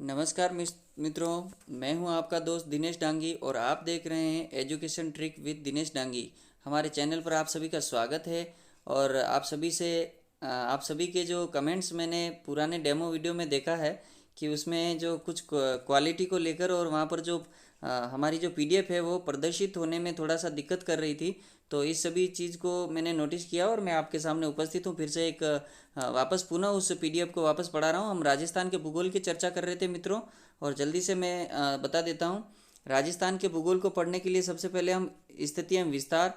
नमस्कार मित्रों, मैं हूं आपका दोस्त दिनेश डांगी और आप देख रहे हैं education trick with Dinesh Dangi. हमारे चैनल पर आप सभी का स्वागत है। और आप सभी के जो कमेंट्स मैंने पुराने डेमो वीडियो में देखा है कि उसमें जो कुछ क्वालिटी को लेकर और वहाँ पर जो हमारी जो पीडीएफ है वो प्रदर्शित होने में थोड़ा सा दिक्कत कर रही थी। तो इस सभी चीज़ को मैंने नोटिस किया और मैं आपके सामने उपस्थित हूँ। फिर से एक वापस पुनः उस पीडीएफ को वापस पढ़ा रहा हूँ। हम राजस्थान के भूगोल की चर्चा कर रहे थे मित्रों, और जल्दी से मैं बता देता हूँ। राजस्थान के भूगोल को पढ़ने के लिए सबसे पहले हम स्थिति एवं विस्तार,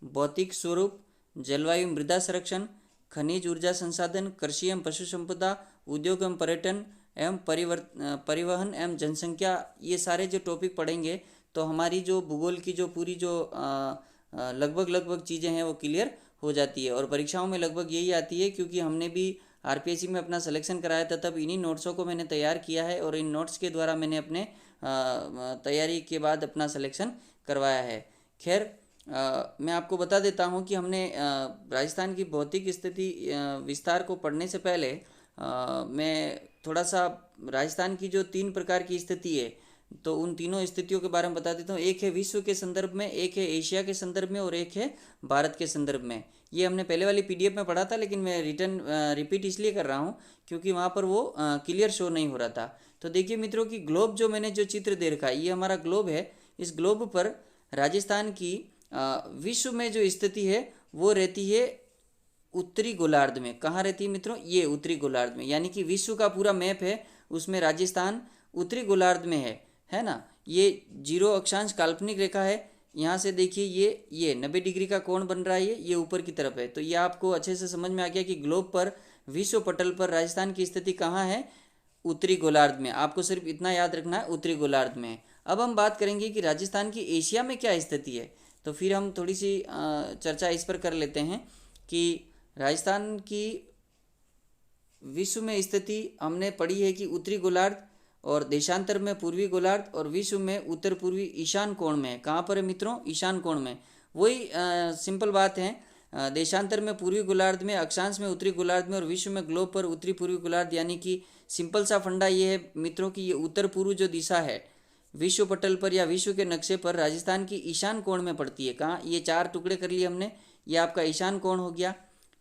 भौतिक स्वरूप, जलवायु मृदा संरक्षण, खनिज ऊर्जा संसाधन, कृषि एवं पशु संपदा, उद्योग एवं पर्यटन एवं परिवहन एवं जनसंख्या, ये सारे जो टॉपिक पढ़ेंगे तो हमारी जो भूगोल की जो पूरी जो लगभग लगभग चीज़ें हैं वो क्लियर हो जाती है। और परीक्षाओं में लगभग यही आती है, क्योंकि हमने भी आरपीएससी में अपना सिलेक्शन कराया था, तब इन्हीं नोट्सों को मैंने तैयार किया है और इन नोट्स के द्वारा मैंने अपने तैयारी के बाद अपना सिलेक्शन करवाया है। खैर, मैं आपको बता देता हूँ कि हमने राजस्थान की भौतिक स्थिति विस्तार को पढ़ने से पहले मैं थोड़ा सा राजस्थान की जो 3 प्रकार की स्थिति है तो उन तीनों स्थितियों के बारे में बता देता हूँ। एक है विश्व के संदर्भ में, एक है एशिया के संदर्भ में और एक है भारत के संदर्भ में। ये हमने पहले वाली पीडीएफ में पढ़ा था, लेकिन मैं रिपीट इसलिए कर रहा हूँ क्योंकि वहाँ पर वो क्लियर शो नहीं हो रहा था। तो देखिए मित्रों कि ग्लोब जो मैंने जो चित्र दे रखा है ये हमारा ग्लोब है। इस ग्लोब पर राजस्थान की विश्व में जो स्थिति है वो रहती है उत्तरी गोलार्ध में। कहाँ रहती है मित्रों? ये उत्तरी गोलार्ध में, यानी कि विश्व का पूरा मैप है उसमें राजस्थान उत्तरी गोलार्ध में है ना। ये जीरो अक्षांश काल्पनिक रेखा है। यहाँ से देखिए ये 90 डिग्री का कोण बन रहा है, ये ऊपर की तरफ है। तो ये आपको अच्छे से समझ में आ गया कि ग्लोब पर विश्व पटल पर राजस्थान की स्थिति कहाँ है? उत्तरी गोलार्ध में। आपको सिर्फ इतना याद रखना है, उत्तरी गोलार्ध में। अब हम बात करेंगे कि राजस्थान की एशिया में क्या स्थिति है। तो फिर हम थोड़ी सी चर्चा इस पर कर लेते हैं कि राजस्थान की विश्व में स्थिति हमने पढ़ी है कि उत्तरी गोलार्ध और देशांतर में पूर्वी गोलार्ध और विश्व में उत्तर पूर्वी ईशान कोण में है। कहाँ पर है मित्रों? ईशान कोण में। वही सिंपल बात है। देशांतर में पूर्वी गोलार्ध में, अक्षांश में उत्तरी गोलार्ध में और विश्व में ग्लोब पर उत्तरी पूर्वी गोलार्ध। यानी कि सिंपल सा फंडा ये है मित्रों कि ये उत्तर पूर्व जो दिशा है विश्व पटल पर या विश्व के नक्शे पर राजस्थान की ईशान कोण में पड़ती है। कहाँ? ये 4 टुकड़े कर लिए हमने। ये आपका ईशान कोण हो गया,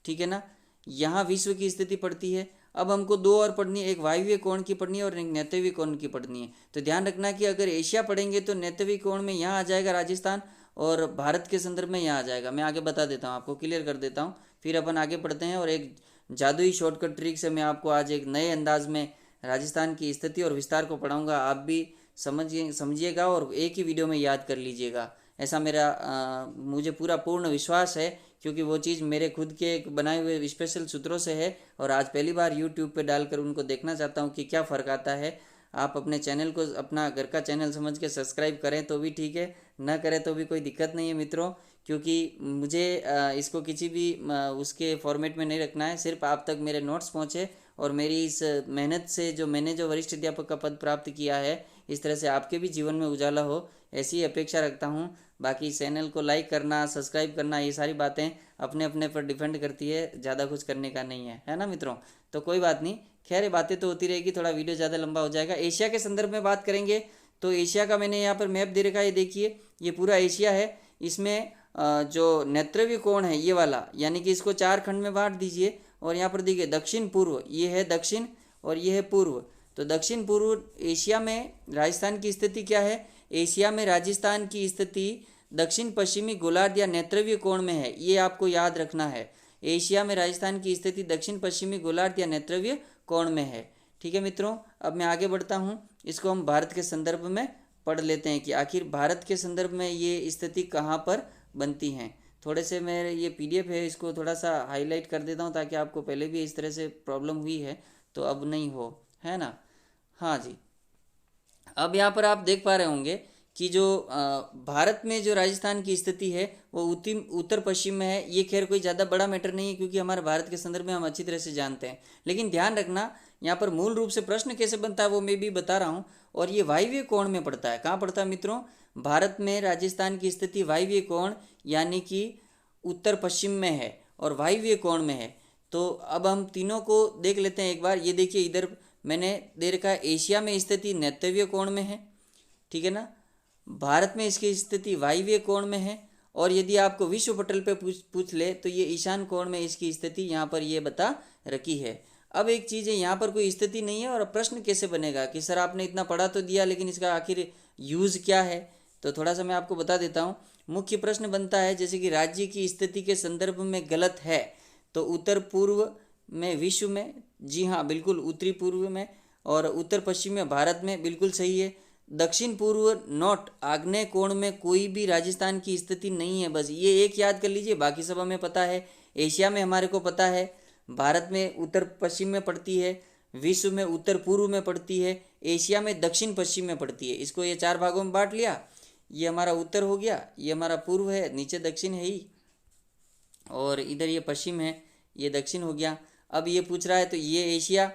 ठीक है ना। यहाँ विश्व की स्थिति पड़ती है। अब हमको 2 और पढ़नी है, एक वायव्य कोण की पढ़नी है और एक नैऋत्य कोण की पढ़नी है। तो ध्यान रखना कि अगर एशिया पढ़ेंगे तो नैऋत्य कोण में यहाँ आ जाएगा राजस्थान, और भारत के संदर्भ में यहाँ आ जाएगा। मैं आगे बता देता हूँ, आपको क्लियर कर देता हूँ, फिर अपन आगे पढ़ते हैं। और एक जादुई शॉर्टकट ट्रिक से मैं आपको आज एक नए अंदाज में राजस्थान की स्थिति और विस्तार को पढ़ाऊँगा। आप भी समझिएगा और एक ही वीडियो में याद कर लीजिएगा। ऐसा मुझे पूरा पूर्ण विश्वास है, क्योंकि वो चीज़ मेरे खुद के एक बनाए हुए स्पेशल सूत्रों से है और आज पहली बार यूट्यूब पे डालकर उनको देखना चाहता हूँ कि क्या फ़र्क आता है। आप अपने चैनल को अपना घर का चैनल समझ के सब्सक्राइब करें तो भी ठीक है, ना करें तो भी कोई दिक्कत नहीं है मित्रों, क्योंकि मुझे इसको किसी भी उसके फॉर्मेट में नहीं रखना है। सिर्फ आप तक मेरे नोट्स पहुँचे और मेरी इस मेहनत से जो मैंने जो वरिष्ठ अध्यापक का पद प्राप्त किया है, इस तरह से आपके भी जीवन में उजाला हो, ऐसी अपेक्षा रखता हूँ। बाकी चैनल को लाइक करना, सब्सक्राइब करना, ये सारी बातें अपने अपने पर डिपेंड करती है, ज़्यादा कुछ करने का नहीं है ना मित्रों। तो कोई बात नहीं, खैर ये बातें तो होती रहेगी, थोड़ा वीडियो ज़्यादा लंबा हो जाएगा। एशिया के संदर्भ में बात करेंगे तो एशिया का मैंने यहाँ पर मैप दे रखा है, ये देखिए, ये पूरा एशिया है। इसमें जो नैऋत्य कोण है ये वाला, यानी कि इसको 4 खंड में बांट दीजिए। और यहाँ पर देखिए दक्षिण पूर्व, ये है दक्षिण और ये है पूर्व। तो दक्षिण पूर्व एशिया में राजस्थान की स्थिति क्या है? एशिया में राजस्थान की स्थिति दक्षिण पश्चिमी गोलार्ध या नैऋत्य कोण में है, ये आपको याद रखना है। एशिया में राजस्थान की स्थिति दक्षिण पश्चिमी गोलार्ध या नैऋत्य कोण में है, ठीक है मित्रों। अब मैं आगे बढ़ता हूँ, इसको हम भारत के संदर्भ में पढ़ लेते हैं कि आखिर भारत के संदर्भ में ये स्थिति कहाँ पर बनती हैं। थोड़े से मेरे ये पीडीएफ है, इसको थोड़ा सा हाईलाइट कर देता हूँ ताकि आपको पहले भी इस तरह से प्रॉब्लम हुई है तो अब नहीं हो, है ना। हाँ जी, अब यहाँ पर आप देख पा रहे होंगे कि जो भारत में जो राजस्थान की स्थिति है वो उत्तर पश्चिम में है। ये खैर कोई ज़्यादा बड़ा मैटर नहीं है, क्योंकि हमारे भारत के संदर्भ में हम अच्छी तरह से जानते हैं। लेकिन ध्यान रखना, यहाँ पर मूल रूप से प्रश्न कैसे बनता है वो मैं भी बता रहा हूँ। और ये वायव्य कोण में पड़ता है। कहाँ पड़ता है मित्रों? भारत में राजस्थान की स्थिति वायव्य कोण यानी कि उत्तर पश्चिम में है और वायव्य कोण में है। तो अब हम तीनों को देख लेते हैं एक बार। ये देखिए, इधर मैंने दे रखा है एशिया में स्थिति नैऋत्य कोण में है, ठीक है ना। भारत में इसकी स्थिति वायव्य कोण में है, और यदि आपको विश्व पटल पे पूछ ले तो ये ईशान कोण में इसकी स्थिति यहाँ पर ये बता रखी है। अब एक चीज़ है, यहाँ पर कोई स्थिति नहीं है और प्रश्न कैसे बनेगा कि सर आपने इतना पढ़ा तो दिया लेकिन इसका आखिर यूज़ क्या है, तो थोड़ा सा मैं आपको बता देता हूँ। मुख्य प्रश्न बनता है जैसे कि राज्य की स्थिति के संदर्भ में गलत है तो उत्तर पूर्व में विश्व में, जी हाँ बिल्कुल उत्तरी पूर्व में, और उत्तर पश्चिम में भारत में, बिल्कुल सही है। दक्षिण पूर्व नॉट आग्नेय कोण में कोई भी राजस्थान की स्थिति नहीं है, बस ये एक याद कर लीजिए, बाकी सब हमें पता है। एशिया में हमारे को पता है, भारत में उत्तर पश्चिम में पड़ती है, विश्व में उत्तर पूर्व में पड़ती है, एशिया में दक्षिण पश्चिम में पड़ती है। इसको ये 4 भागों में बांट लिया, ये हमारा उत्तर हो गया, ये हमारा पूर्व है, नीचे दक्षिण है ही, और इधर ये पश्चिम है, ये दक्षिण हो गया। अब ये पूछ रहा है तो ये एशिया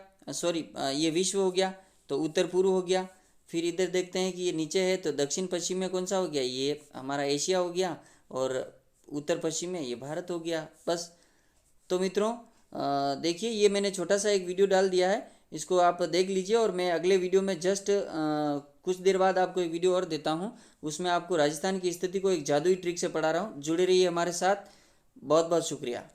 ये विश्व हो गया, तो उत्तर पूर्व हो गया। फिर इधर देखते हैं कि ये नीचे है तो दक्षिण पश्चिम में कौन सा हो गया, ये हमारा एशिया हो गया, और उत्तर पश्चिम में ये भारत हो गया, बस। तो मित्रों देखिए ये मैंने छोटा सा एक वीडियो डाल दिया है, इसको आप देख लीजिए, और मैं अगले वीडियो में जस्ट कुछ देर बाद आपको एक वीडियो और देता हूँ, उसमें आपको राजस्थान की स्थिति को एक जादुई ट्रिक से पढ़ा रहा हूँ। जुड़े रहिए हमारे साथ, बहुत बहुत शुक्रिया।